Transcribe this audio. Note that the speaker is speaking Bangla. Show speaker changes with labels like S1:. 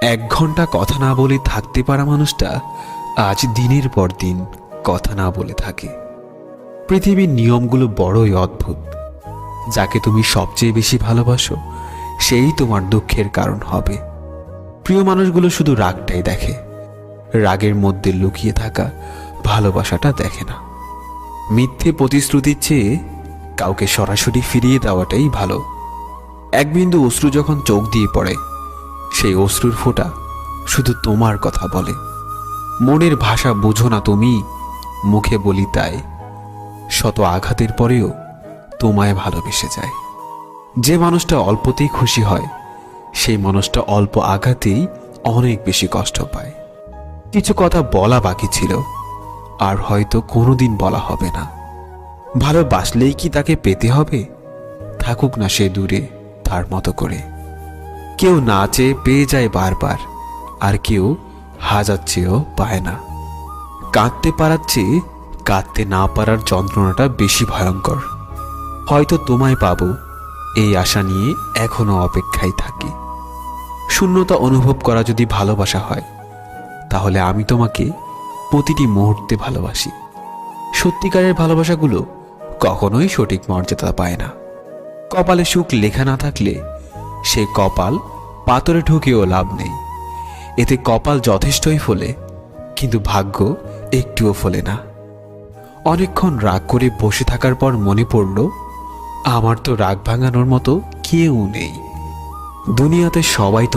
S1: 1 ঘন্টা কথা না বলে থাকতে পারা মানুষটা আজ দিনের পর দিন কথা না বলে থাকে। পৃথিবীর নিয়মগুলো বড়ই অদ্ভুত। যাকে তুমি সবচেয়ে বেশি ভালোবাসো সেই তোমার দুঃখের কারণ হবে। প্রিয় মানুষগুলো শুধু রাগটাই দেখে, রাগের মধ্যে লুকিয়ে থাকা ভালোবাসাটা দেখে না। মিথ্যে প্রতিশ্রুতির চেয়ে কাউকে সরাসরি ফিরিয়ে দেওয়াটাই ভালো। এক বিন্দু অশ্রু যখন চোখ দিয়ে পড়ে, সেই অশ্রুর ফোঁটা শুধু তোমার কথা বলে। মনের ভাষা বোঝো না তুমি, মুখে বলি তাই। শত আঘাতের পরেও তোমায় ভালোবেসে যায়। যে মানুষটা অল্পতেই খুশি হয়, সেই মানুষটা অল্প আঘাতেই অনেক বেশি কষ্ট পায়। কিছু কথা বলা বাকি ছিল, আর হয়তো কোনোদিন বলা হবে না। ভালোবাসলেই কি তাকে পেতে হবে? থাকুক না সে দূরে তার মতো করে। কেউ না চেয়ে পেয়ে যায় বারবার, আর কেউ হাজার চেয়েও পায় না। কাঁদতে পারার চেয়ে কাঁদতে না পারার যন্ত্রণাটা বেশি ভয়ঙ্কর। হয়তো তোমায় পাবো এই আশা নিয়ে এখনো অপেক্ষায় থাকি। শূন্যতা অনুভব করা যদি ভালোবাসা হয়, তাহলে আমি তোমাকে প্রতিটি মুহূর্তে ভালোবাসি। সত্যিকারের ভালোবাসাগুলো কখনোই সঠিক মর্যাদা পায় না। কপালে সুখ লেখা না থাকলে সে কপাল পাথরে ঢুকেও লাভ নেই। এতে কপাল যথেষ্টই ফোলে, কিন্তু ভাগ্য একটুও ফোলে না। অনেকক্ষণ রাগ করে বসে থাকার পর মনে পড়ল, আমার তো রাগ ভাঙানোর মতো কেউ নেই দুনিয়াতে। সবাই তো